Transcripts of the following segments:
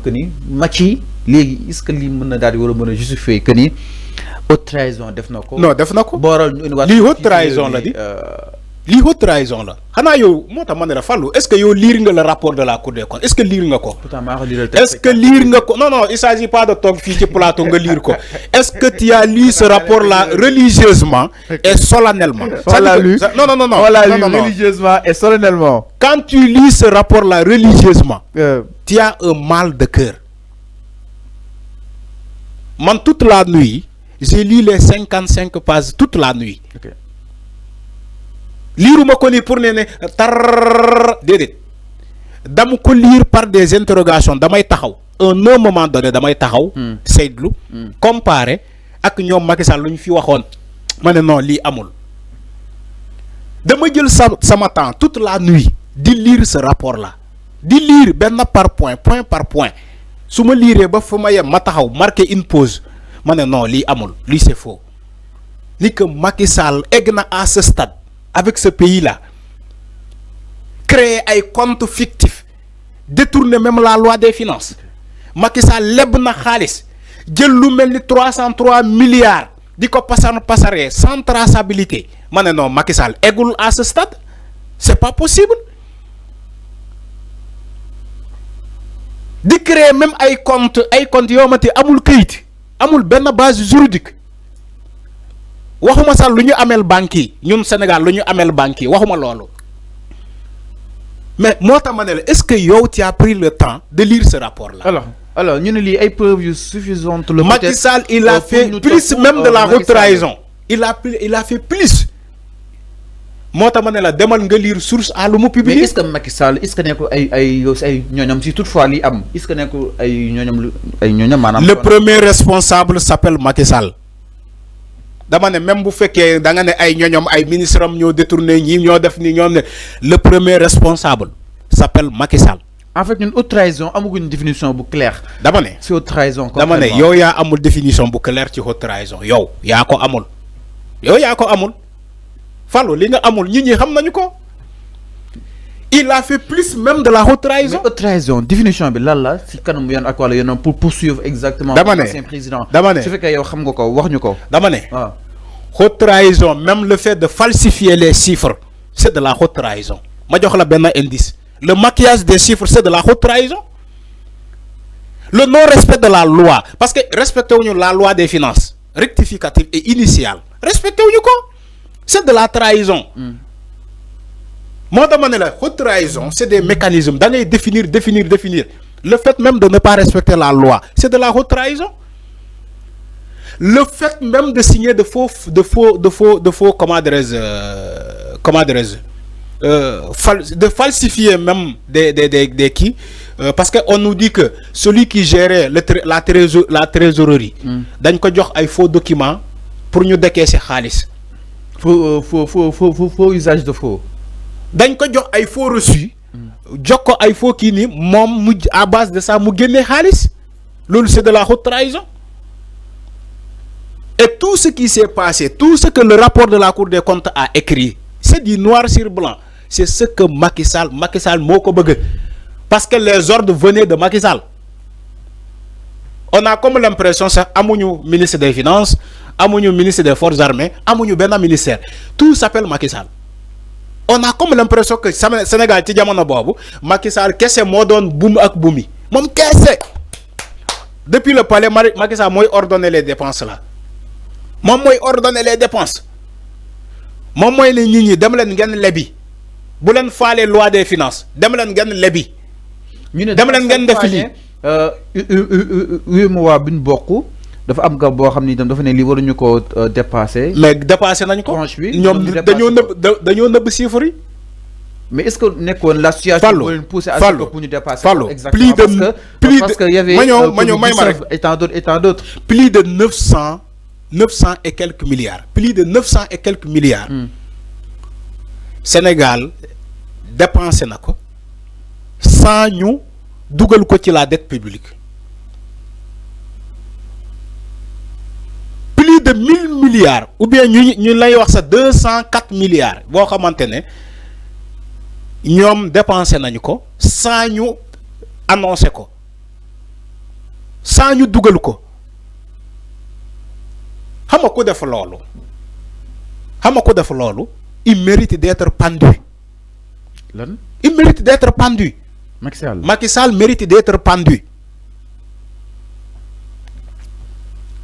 que ni Macky léegi est-ce que lii mën na daal di war a mën a justifier que ni haute trahison def na ko. non def na ko booral ñu indiwaat lii haute trahison la di lii haute trahison la xanaa yow moo tax ma ne la Fallou est-ce que yow lire nga le rapport de la Cour des comptes est-ce que lire nga ko. pourtant maa ko liiral est-ce que lire nga ko non non il s'agit pas de toog fii ci plateau nga lire ko est-ce que tu as lu ce rapport là religieusement et solennellement. On l'a lu non non non non. On l'a lu religieusement et solennellement. Quand tu lis ce rapport là religieusement. Tu as un mal de cœur. Man toute la nuit j'ai lu les 55 pages toute la nuit. Ok. Liiruma ko ni pour ne tar déedéet dama ko lire par des interrogations damay taxaw un moment donné damay taxaw. seydlu comparer ak ñoom Macky Sall lu ñu fi waxoon ma ne non lii amul dama jël sama temps toute la nuit di lire ce rapport là di lire benn par point par point su ma liiree ba fa ma yem ma taxaw marquer une pause ma ne non lii amul lii c'est faux ni que Macky Sall egg na à ce stade avec ce pays-là, créer un compte fictif, détourner même la loi des finances. Macky Sall leb na xaalis jël lu melni 303 milliards di ko passer sans traçabilité. Mané non Macky Sall eggul à ce stade, c'est pas possible. Di créer même ay compte yoo mati amul keuyit, amul benn base juridique. waxuma sax lu ñu amel banque yi ñun Sénégal lu ñu amel banque yi waxuma loolu mais moo tax ma ne la est-ce que yow tu as pris le temps de lire ce rapport là. alors ñu ne lii ay preuves suffisantes. le Macky Sall il a fait plus même de la haute trahison. il a fait plus. moo tax ma ne la demal nga lire source à lu mu publier. mais est-ce que Macky Sall est-ce que nekkul ay ñooñam si toutefois li am est-ce que nekkul ay ñooñam maanaam. le premier responsable s'appelle Macky Sall. dama ne même bu fekkee da nga ne ay ñoñom ay ministre am ñoo détourné ñi ñoo def ni ñoom ne le premier responsable s'appelle Macky Sall. en fait ñun haute trahison amaguñ définition bu claire. dama ne si haute trahison. dama ne yow yaa amul définition bu claire ci haute trahison yow yaa ko amul. yow yaa ko amul Fallou li nga amul nit ñi xam nañu ko. il a fait plus même de la haute trahison. mais haute trahison définition bi lan la si kanam yoon ak wala yoon pour poursuivre exactement. dama ne ancien président. dama ne su fekkee yow xam nga ko wax ñu ko. dama ne haute trahison même le fait de falsifier les chiffres c'est de la haute trahison. ma jox la benn indice le maquillage des chiffres c'est de la haute trahison. le non-respect de la loi parce que respecté wuñu la loi des finances rectificative et initiale respecté wuñu ko c'est de la trahison. Moi, la haute trahison, c'est des mécanismes. D'aller définir. Le fait même de ne pas respecter la loi, c'est de la haute trahison. Le fait même de signer de faux, de falsifier même des qui, parce qu'on nous dit que celui qui gérait la trésorerie, d'un ko jox ay faux documents pour nous décaisser xaalis. Faux usage de faux. dañ ko jox ay faux reçus jox ko ay faux kii ni moom mu à base de ça mu génne xaalis loolu c'est de la haute trahison. Et tout ce qui s'est passé, tout ce que le rapport de la Cour des comptes a écrit, c'est du noir sur blanc. C'est ce que Macky Sall moo ko bëgg parce que les ordres venaient de Macky Sall. On a comme l'impression que amuñu ministre des finances, amuñu ministre des forces armées, amuñu benn ministère, tout s'appelle Macky Sall. On a comme l'impression que Sénégal ci jamono bobu Macky Sall kese moo doon buum ak buumi moom kese depuis le palais Macky Sall mooy ordonner les dépenses là moom mooy ordonner les dépenses moom mooy ne nit ñi dem leen ngeen lebi bu leen faale loi des finances dem leen ngeen lebi ñu ne dem leen ngeen def lii UEMOA bi ñu bokk dafa am gab boo xam ni itam dafa ne lii waruñu ko dépasser. mais dépassé nañ ko. ñoom dañoo nëbb chiffres yi. mais est-ce que nekkoon la situation moo leen poussé à ce que pour ñu dépasser Fallou exactement parce que y avait étant d'autres plus de 900 et quelques milliards plus de 900 et quelques milliards Sénégal dépensé na ko sans ñu dugal ko ci la dette publique. Plus de 1000 milliards ou bien ñu lay wax sa 204 milliards boo xamante ne ñoom dépensé nañu ko sans ñu annoncé ko sans ñu dugal ko xam nga ko def loolu il mérite d'être pendu. Lan? Il mérite d'être pendu. Macky Sall mérite d'être pendu.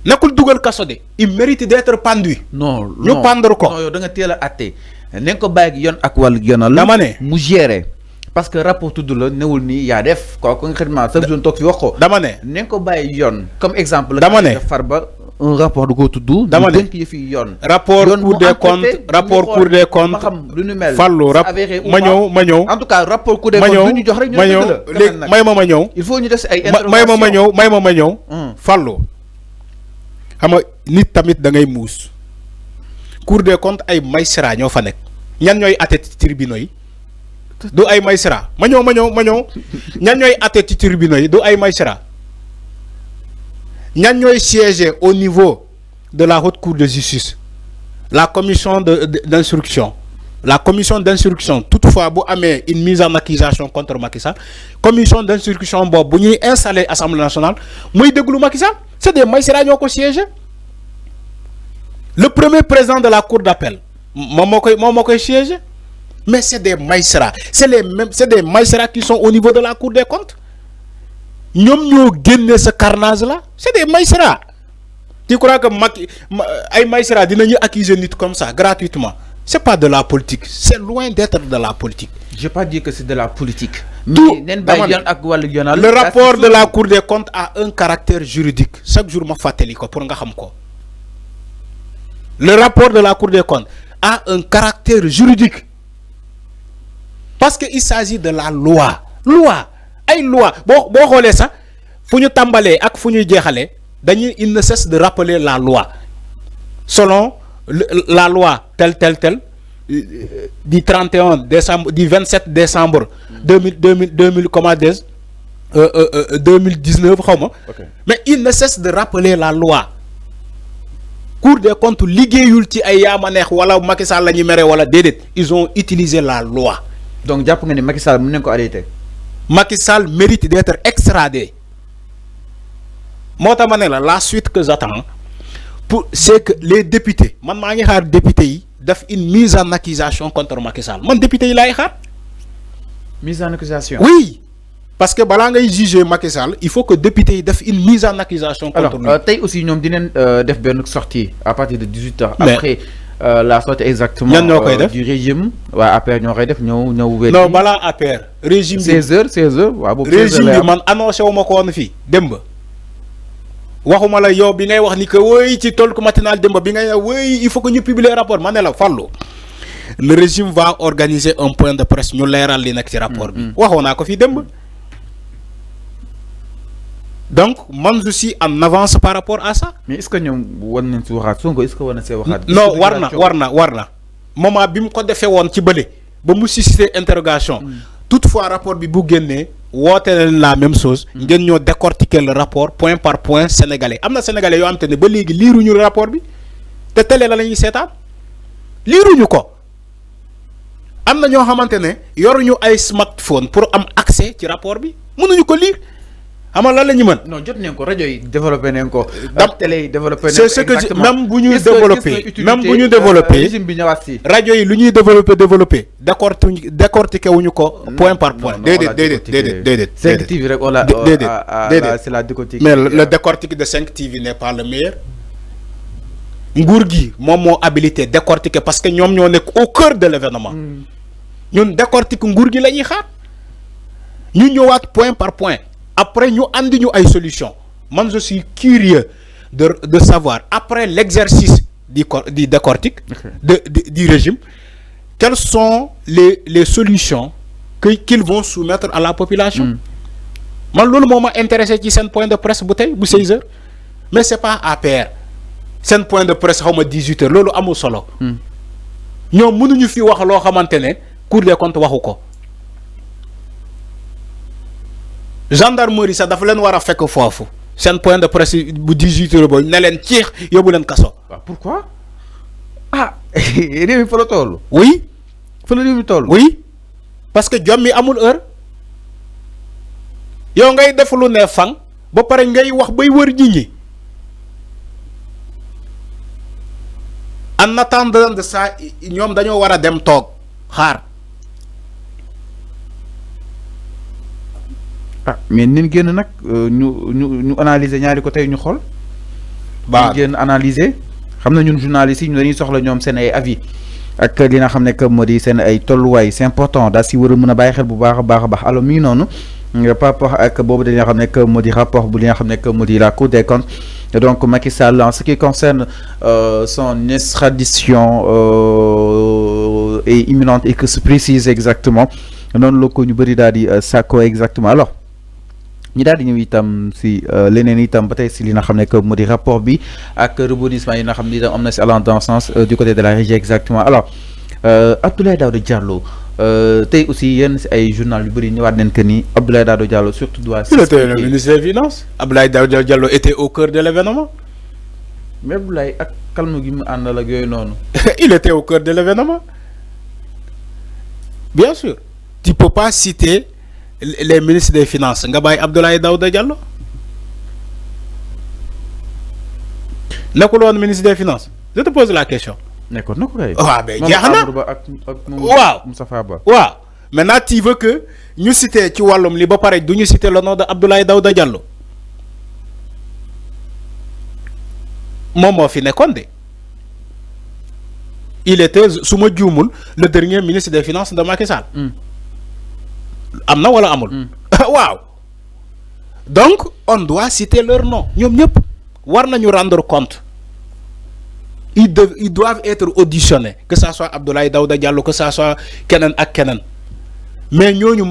Nakul dugal kaso de il mérite d'être pendu. Non ñu pendre ko. non yow da nga teel a atte nañ ko bàyyi yoon ak wàllu yoonal. dama ne mu gérer parce que rapport tudd la newul nii yaa def quoi concrètement chaque jour toog fi wax ko. dama ne nañ ko bàyyi yoon comme exemple. dama ne Farba un rapport du ko tudd. dama ne dénk yëfi yoon. rapport Cour des comptes xam lu ñu mel. fallu ma ñëw en tout cas rapport Cour des comptes lu ñu jox rek ñu ma ñëw léegi ma ñëw il faut ñu def ay intervention ma ñëw fallu xam nga nit tamit da ngay muus Cour des comptes ay magistrat ñoo fa nekk ñan ñooy atte ci tribunaux yi du ay magistrat ma ñëw ñan ñooy atte ci tribunaux yi du ay magistrat ñan ñooy siéger au niveau de la haute cour de justice la commission d'instruction la commission d'instruction toutefois bu amee une mise en accusation contre Macky Sall commission d'instruction boobu bu ñuy installer Assemblée nationale muy déglu Macky Sall c'est des magistrats ñoo ko siéger le premier président de la cour d'appel moom moo koy siéger mais c'est des magistrats c'est des magistrats qui sont au niveau de la cour des comptes ñoom ñoo génne ce carnage là c'est des magistrats tu crois que ay magistrats dinañu accuser nit comme ça gratuitement c'est pas de la politique c'est loin d'être de la politique. J'ai pas dit que c'est de la politique. Tout, le rapport de la Cour des comptes a un caractère juridique. Chaque jour, je fais pour nga xam ko. Le rapport de la Cour des comptes a un caractère juridique. Parce qu'il s'agit de la loi. Loi. Ay loi. Bon, xolé ça, fuñu tambalé ak fuñu jéxalé, il ne cesse de rappeler la loi. Selon la loi telle du 31 décembre du 27 décembre 2019 xawma mais il ne cesse de rappeler la loi. Cour des comptes liggéeyul ci ay yaama neex wala Macky Sall lañu méré wala dédét ils ont utilisé la loi. Donc japp nga ni Macky Sall mën nañ ko arrêter. Macky Sall mérite d'être extradé. Mota mané la suite que j'attends c'est que les députés man ma ngi xaar députés yi def une mise en accusation contre Macky Sall man député yi lay xaar. Mise en accusation. Oui, parce que balaa ngay juger Macky Sall il faut que député yi def une mise en accusation contre lui. Alors tey aussi ñoom dinañ def benn sortie à partir de 18h. après la sortie exactement du régime. waa APR ñoo koy def ñëw non balaa APR. régime bi 16h waaw boobu 16h régime bi man annoncé wu ma ko woon fii démb. waxuma la yow bi ngay wax ni que woy ci Talk Matinal démb bi ngay woy il faut que ñu publier rapport ma ne la fallu le régime va organiser un point de presse ñu leeral li nekk ci rapport bi waxoon naa ko fii démb donc man je suis en avance par rapport à ça. mais est-ce que ñoom war nañ si waxaat Sonko est-ce que war na see waxaat. non war na moment bi mu ko defee woon ci bële ba mu susciter interrogation toutefois rapport bi bu génnee woote la même chose. ngeen ñoo décortiquer le rapport point par point sénégalais am na sénégalais yoo xam te ne ba léegi liiruñu rapport bi te télé la ñuy seetaan liiruñu ko am na ñoo xamante ne yoruñu ay smartphone pour am accès ci rapport bi mënuñu ko lire xam nga lan la ñu mën. non jot nañ ko rajo yi développé nañ ko. télé yi développé nañ ko c'est ce que même bu ñuy développé régime bi ñëwaat si. rajo yi lu ñuy développé décortiqué wuñu ko point par point. déedéet 5 TV rek wala c'est la décortique. mais le décortique de 5 TV n'est pas le meilleur. nguur gi moom moo habilité décortiquer parce que ñoom ñoo nekk au cœur de l'événement. ñun décortique nguur gi la ñuy xaar ñu ñëwaat point par point. Après, nous avons une solution. Moi, je suis curieux de savoir, après l'exercice du décortique, du régime, quelles sont les solutions qu'ils vont soumettre à la population. Moi, le moment intéressé qui c'est un point de presse bouteille, 16h. Mais ce n'est pas APR. C'est un point de presse à 18h. Lolo amu solo. Nous ne fi wax lo xamantene Cour des comptes waxu ko. Gendarmerie ça dafa leen war a fekk foofu seen point de presse bu 18h boobu ne leen ciix yóbbu leen kaso. Pourquoi réew mi fa la toll. oui. fa la réew mi toll. oui parce que jom mi amul heure yow ngay def lu ne fang ba pare ngay wax bay wër nit ñi. En attendant de ça ñoom dañoo war a dem toog xaar. ah mais nin génn nag ñu analyser ñaari ko tey ñu xool. baax ñu génn analyser xam na ñun journalistes yi ñu dañuy soxla ñoom seen ay avis ak li nga xam ne que moo di seen ay tolluwaay c'est important daal si war a mën a bàyyi xel bu baax a baax a baax alors mi ngi noonu par rapport ak boobu dañoo xam ne que moo di rapport bu li nga xam ne que moo di la Cour des comptes donc Macky Sall en ce qui concerne son extradition est imminente et que se précise exactement noonu la ko ñu bëri daal di sàkko exactement alors. ñi daal di ñëw itam si leneen itam ba tey si li nga xam ne que moo di rapport bi ak rebondissement yi nga xam ne itam am na si allant dans le sens du côté de la régie exactement alors Abdoulaye Daouda Diallo tey aussi yenn si ay journal yu bëri ñëwaat nañ que ni Abdoulaye Daouda Diallo surtout doit. Il était le ministre des Finances. Abdoulaye Daouda Diallo était au cœur de l'événement. Mais Abdoulaye ak calme gi mu àndal ak yooyu noonu. Il était au cœur de l'événement. Bien sûr. Tu peux pas citer les ministres des Finances nga bàyyi Abdoulaye Daouda Diallo nekkul woon ministre des Finances je te pose la question. nekkoon na ko kay. waaw mais jeex na waaw Moustapha Ba. waaw maintenant tu veux que ñu citer ci wàllum li ba pare du ñu citer le nom de Abdoulaye Daouda Diallo moom moo fi nekkoon de il était su ma juumul le dernier ministre des Finances de Macky Sall. Amna wala amul. Waaw. Donc on doit citer leur nom. Ñom ñep war nañu rendre compte. Ils doivent être auditionnés, que ça soit Abdoulaye Daouda Diallo, que ça soit kenen ak kenen. Mais ñoñu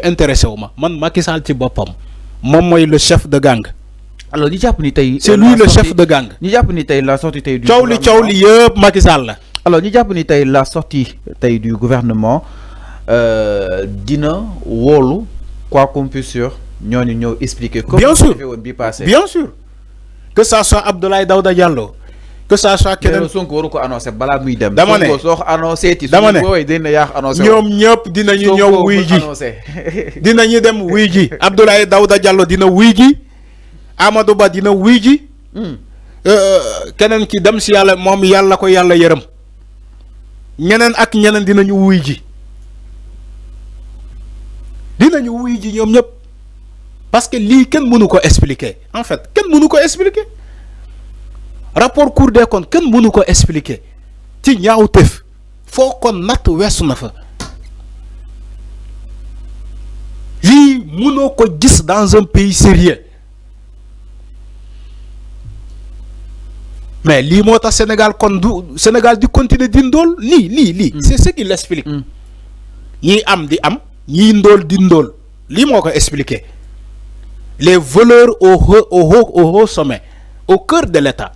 intéressé wu ma. Man Macky Sall ci bopam. Mom moy le chef de gang. Alors ñu japp ni tay c'est lui le chef de gang. Ñu japp ni tay la sortie tay du Ciowli yépp Macky Sall la. Alors ñu japp ni tay la sortie tay du gouvernement dina wolu quoi qu'on puisse dire ñooñu ñëw expliquer. Bien sûr bien sûr que ça soit Abdoulaye Daouda Diallo que ça soit keneen. Sonko waru ko annoncer bala muy dem. dama ne Sonko soo ko annoncé ti. dama ne booy dina yaax annoncé ñoom ñëpp dinañu ñëw wuy ji dinañu dem wuy ji Abdoulaye Daouda Diallo dina wuy ji Amadou Ba dina wuy ji keneen ki dem si yàlla moom yàlla ko yàlla yërëm ñeneen ak ñeneen dinañu wuy ji. Dinañu wuy ji ñoom ñëpp parce que lii kenn mënu ko expliquer en fait kenn mënu ko expliquer rapport Cour des comptes kenn mënu ko expliquer ci ñaawteef foo ko natt weesu na fa lii mënoo ko gis dans un pays sérieux mais lii moo tax Sénégal kon du Sénégal di continuer di ndóol lii c'est ce qui l'explique ñii am di am ñii ndóol di ndóol lii moo ko expliquer les voleurs au haut sommet au cœur de l'État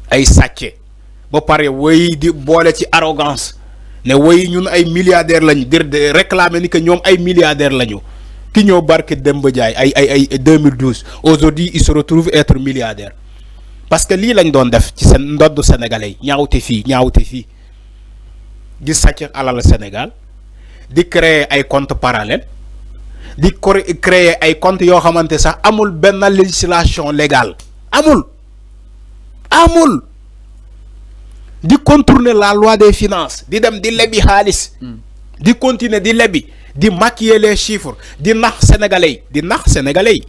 ay sàcce ba pare woy di boole ci arrogance ne woy ñun ay milliardaires lañu di réclamer ni que ñoom ay milliardaires lañu ki ñoo barke Demba Ndiaye ay 2012 aujourd'hui il se retrouve être milliardaire parce que lii lañ doon def ci seen ndodd sénégalais yi ñaawte fii di sàcc alal Sénégal di créer ay comptes parallèles di créer ay comptes yoo xamante sax amul benn législation légale amul di contourner la loi des finances di dem di lebi xaalis di continuer di lebi di maquiller les chiffres di nax sénégalais yi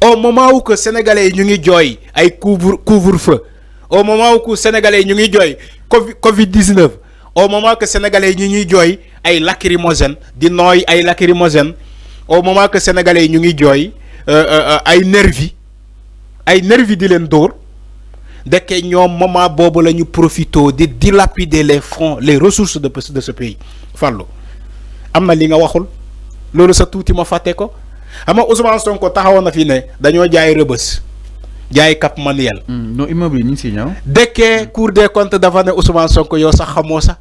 au moment où que sénégalais yi ñu ngi jooy ay couvre-feu au moment où que sénégalais yi ñu ngi jooy Covid-19 au moment que sénégalais yi ñu ngi jooy ay lacrymogène di nooy ay lacrymogène au moment que sénégalais yi ñu ngi jooy ay nervi di leen dóor dekke ñoom moment boobu la ñu profito di dilapider les fonds les ressources de ce pays Fallou am na li nga waxul loolu sa tuuti ma fàtte ko ama Ousmane Sonko taxawoon na fi ne dañoo jaay Rebeuss jaay Cap Manuel. non immeuble yi ñu ngi si ñëw. dekkee Cour des comptes dafa ne Ousmane Sonko yow sax xamoo sax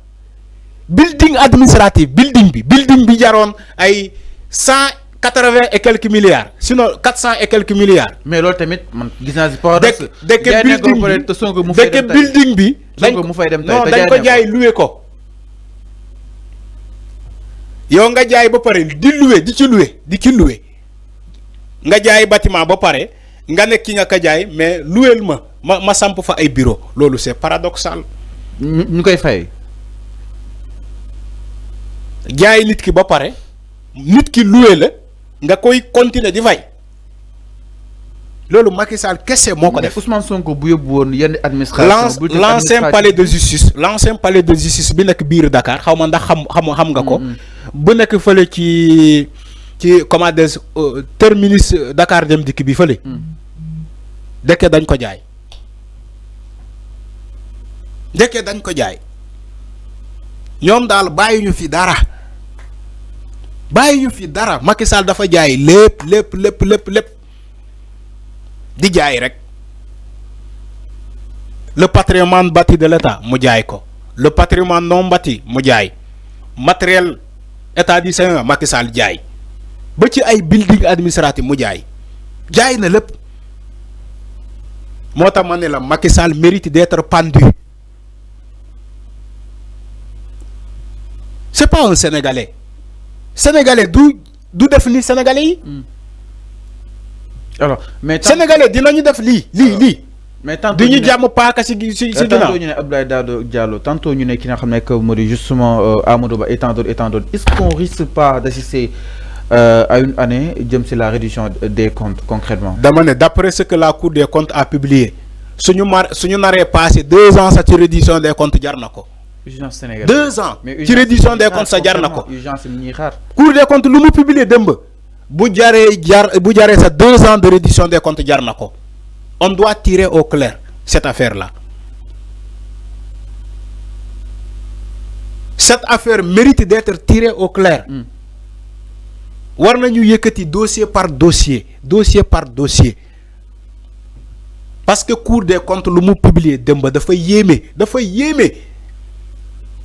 building administratif building bi jaroon ay 180 et quelques milliards sinon 400 et quelques milliards. mais loolu tamit man gis naa si paradoxe. dekke building bi dañ ko jaay loué ko. yow nga jaay ba pare di ci loué nga jaay bâtiment ba pare nga nekk ki nga ko jaay mais luweel ma samp fa ay bureau loolu c'est paradoxal. ñu koy fay. jaay nit ki ba pare nit ki luwe la nga koy continuer di fay loolu Macky Sall kese moo ko def. Ousmane Sonko bu yóbbu woon yenn administration. l'ancien palais de justice bi nekk biir Dakar xaw ma ndax xam nga ko. bu nekk fële ci comment dire terminus Dakar Dem Dikk bi fële. dëkk dañ ko jaay. dëkk dañ ko jaay ñoom daal bàyyi ñu fi dara. bàyyi ñu fi dara Macky Sall dafa jaay lépp di jaay rek le patrimoine bâti de l'État mu jaay ko le patrimoine non bâti mu jaay matériel état du Sénégal Macky Sall jaay ba ci ay building administratif mu jaay na lépp moo tax ma ne la Macky Sall mérite d'être pendu. C'est pas un Sénégalais du def li Sénégalais yi. alors mais Sénégalais dinañu def lii. mais tantôt ñu jàmm paaka si ginnaaw. tantôt ñu ne Abdoulaye Daouda Diallo tantôt ñu ne ki nga xam ne que moo di justement Amadou Ba et tant d'autres est-ce qu'on risque pas d'assister à une année jëm si la réduction des comptes concrètement. dama ne d'après ce que la Cour des comptes a publié suñu naree passé 2 ans sa ci réduction des comptes jar na ko. urgence Sénégal 2 ans ci réduction des comptes sa jar na ko. urgence mi ñuy xaar. Cour des comptes lu mu publier démb bu jaree sa 2 ans de réduction des comptes jar na ko. On doit tirer au clair cette affaire-là. Cette affaire mérite d'être tirée au clair. War nañu yëkkati dossier par dossier parce que Cour des comptes lu mu publier démb dafa yéeme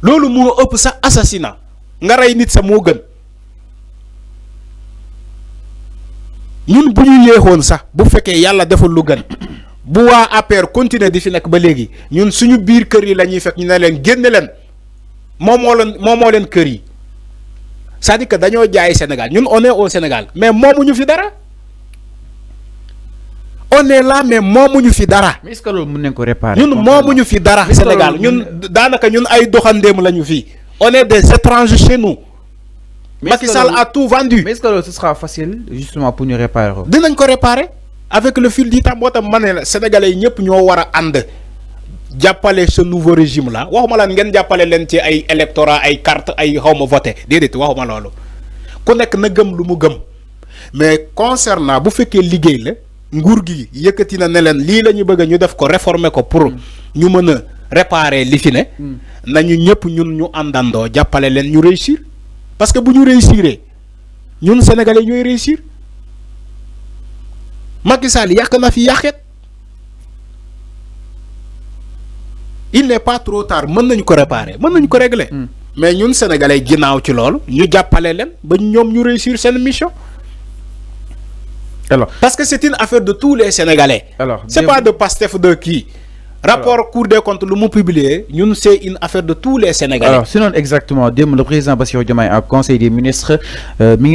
loolu moo ëpp sa assassinat nga rey nit sa moo gën ñun bu ñu yéexoon sax bu fekkee yàlla deful lu gën bu waa APR continuer di fi nekk ba léegi ñun suñu biir kër yi la ñuy fekk ñu ne leen génne leen moomoo leen kër yi c'est-à-dire que dañoo jaay Sénégal ñun on est au Sénégal mais moomuñu fi dara on est là mais moomuñu fi dara. mais est-ce que loolu mën nañ ko réparer. ñun moomuñu fi dara Sénégal ñun daanaka ñun ay doxandéem lañu fii on est des étrangers chez nous. Macky Sall a tout vendu. mais est-ce que ce sera facile justement pour ñu réparer. dinañ ko réparer avec le fil du temps moo tax ma ne la sénégalais yi ñëpp ñoo war a ànd jàppale ce nouveau régime là waxuma laan ngeen jàppale leen ci ay électorat ay carte ay xawma voté déedéet waxuma loolu ku nekk na gëm lu mu gëm mais concernant bu fekkee liggéey la nguur gi yëkkati na ne leen lii la ñu bëgg ñu def ko réformer ko pour ñu mën a réparer li fi ne nañu ñëpp ñun ñu àndandoo jàppale leen ñu réussir parce que bu ñu réussiree ñun sénégalais ñooy réussir Macky Sall yàq na fi yàqet il n'est pas trop tard mën nañu ko réparer mën nañu ko régler mais ñun sénégalais ginnaaw ci loolu ñu jàppale leen ba ñoom ñu réussir seen mission. Alors, parce que c'est une affaire de tous les Sénégalais. Alors, c'est pas de Pastef de qui. Rapport Cour des comptes, le mot publié, nous c'est une affaire de tous les Sénégalais. Alors, sinon exactement, le président Bassirou Diomaye a conseil des ministres